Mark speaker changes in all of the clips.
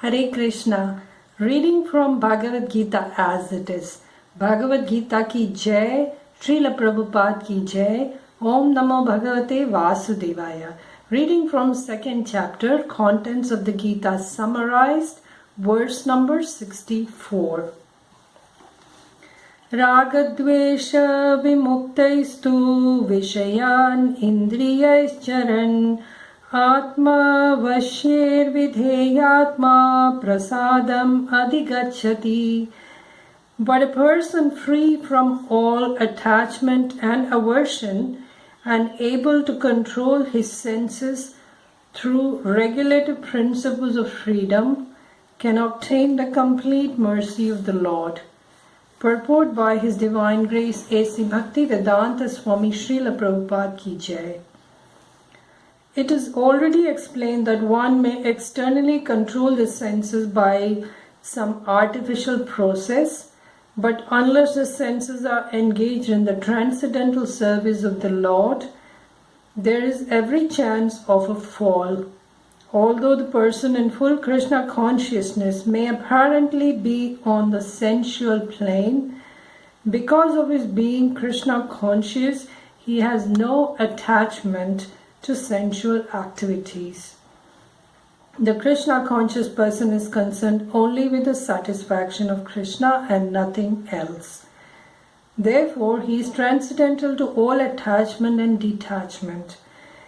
Speaker 1: Hare Krishna. Reading from Bhagavad Gita as it is. Bhagavad Gita ki jai, Srila Prabhupada ki jai, Om Namo Bhagavate Vasudevaya. Reading from second chapter, contents of the Gita summarized, verse number 64. Ragadvesha vimuktaistu vishayan indriyaicharan Atma vashyir vidheyatma prasadam adhigacchati. But a person free from all attachment and aversion and able to control his senses through regulative principles of freedom can obtain the complete mercy of the Lord. Purport by His Divine Grace A.C. Bhaktivedanta Swami Srila Prabhupada ki jai. It is already explained that one may externally control the senses by some artificial process, but unless the senses are engaged in the transcendental service of the Lord, there is every chance of a fall. Although the person in full Krishna consciousness may apparently be on the sensual plane, because of his being Krishna conscious, he has no attachment to sensual activities. The Krishna conscious person is concerned only with the satisfaction of Krishna and nothing else. Therefore, he is transcendental to all attachment and detachment.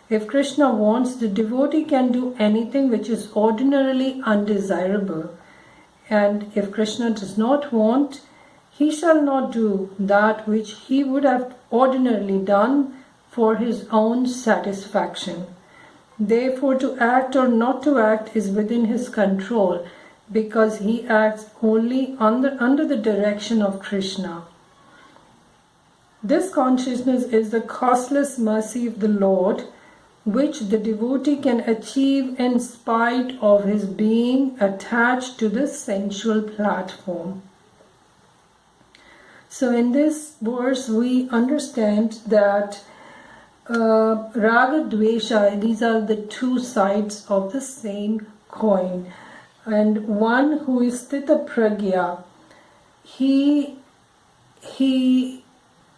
Speaker 1: If Krishna wants, the devotee can do anything which is ordinarily undesirable. And if Krishna does not want, he shall not do that which he would have ordinarily done for his own satisfaction. Therefore, to act or not to act is within his control, because he acts only under the direction of Krishna. This consciousness is the costless mercy of the Lord, which the devotee can achieve in spite of his being attached to the sensual platform. So in this verse we understand that Raga Dvesha, these are the two sides of the same coin. And one who is Sthita Pragya, he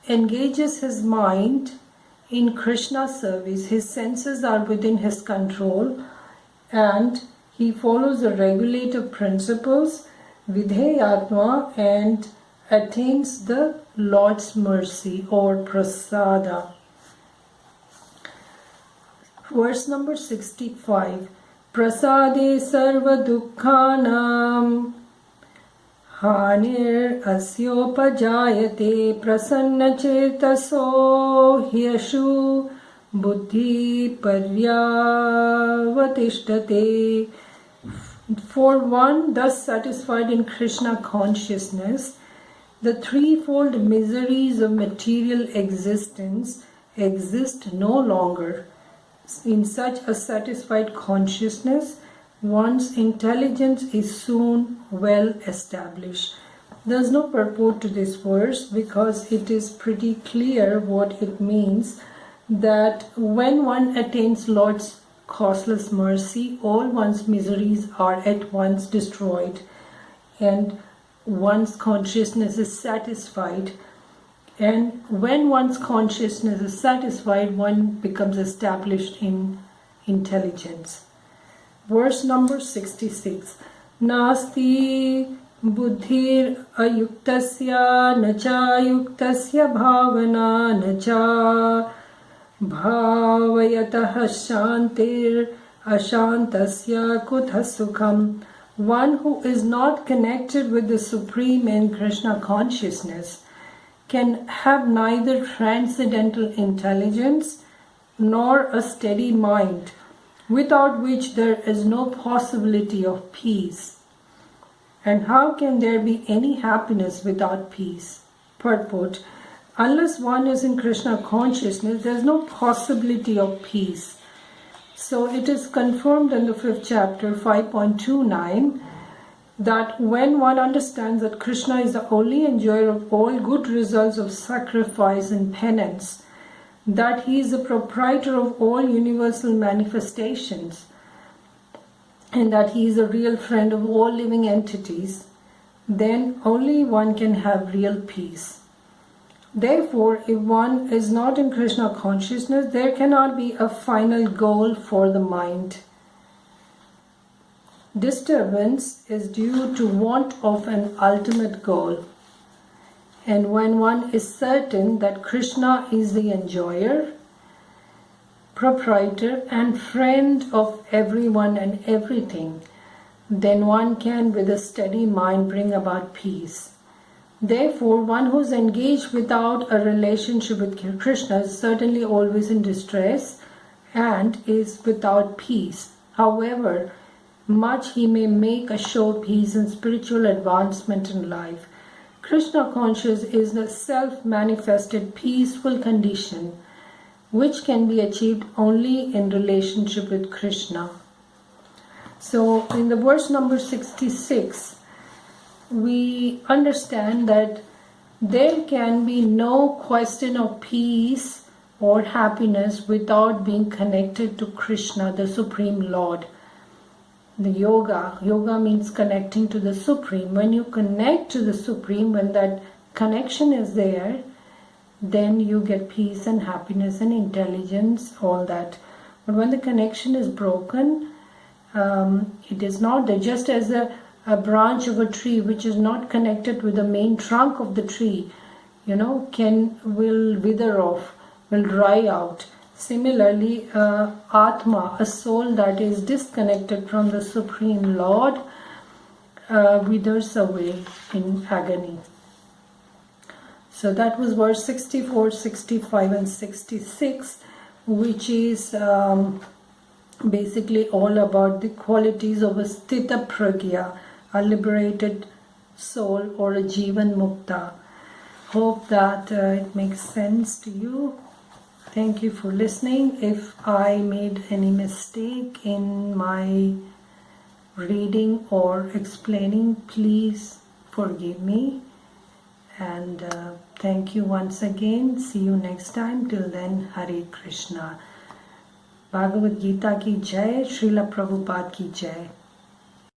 Speaker 1: engages his mind in Krishna service. His senses are within his control and he follows the regulative principles, Vidheyatma, and attains the Lord's mercy or prasada. Verse number 65. Prasade sarva dukkhanam hanir asyopajayate prasanna chetaso hyashu buddhi paryavatishtate. For one thus satisfied in Krishna consciousness, the threefold miseries of material existence exist no longer. In such a satisfied consciousness, one's intelligence is soon well established. There is no purport to this verse because it is pretty clear what it means, that when one attains Lord's causeless mercy, all one's miseries are at once destroyed and one's consciousness is satisfied. And when one's consciousness is satisfied, one becomes established in intelligence. Verse number 66. Nasti buddhir ayuktasya nacha yuktasya bhavana nacha bhavayatah shantir ashantasya kutha sukham. One who is not connected with the Supreme in Krishna consciousness can have neither transcendental intelligence nor a steady mind, without which there is no possibility of peace. And how can there be any happiness without peace? Purport. Unless one is in Krishna consciousness, there is no possibility of peace. So it is confirmed in the 5th chapter, 5.29, that when one understands that Krishna is the only enjoyer of all good results of sacrifice and penance, that he is the proprietor of all universal manifestations, and that he is a real friend of all living entities, then only one can have real peace. Therefore, if one is not in Krishna consciousness, there cannot be a final goal for the mind. Disturbance is due to want of an ultimate goal. And when one is certain that Krishna is the enjoyer, proprietor and friend of everyone and everything, then one can with a steady mind bring about peace. Therefore, one who is engaged without a relationship with Krishna is certainly always in distress and is without peace. However much he may make a show of peace and spiritual advancement in life, Krishna consciousness is the self-manifested peaceful condition which can be achieved only in relationship with Krishna. So in the verse number 66, we understand that there can be no question of peace or happiness without being connected to Krishna, the Supreme Lord. The yoga means connecting to the Supreme. When you connect to the Supreme, when that connection is there, then you get peace and happiness and intelligence, all that. But when the connection is broken, it is not there. Just as a branch of a tree which is not connected with the main trunk of the tree, will wither off, will dry out. Similarly, Atma, a soul that is disconnected from the Supreme Lord, withers away in agony. So that was verse 64, 65 and 66, which is basically all about the qualities of a Sthita Pragya, a liberated soul or a Jivan Mukta. Hope that it makes sense to you. Thank you for listening. If I made any mistake in my reading or explaining, please forgive me. And thank you once again. See you next time. Till then, Hare Krishna. Bhagavad Gita ki jai. Srila Prabhupada ki jai.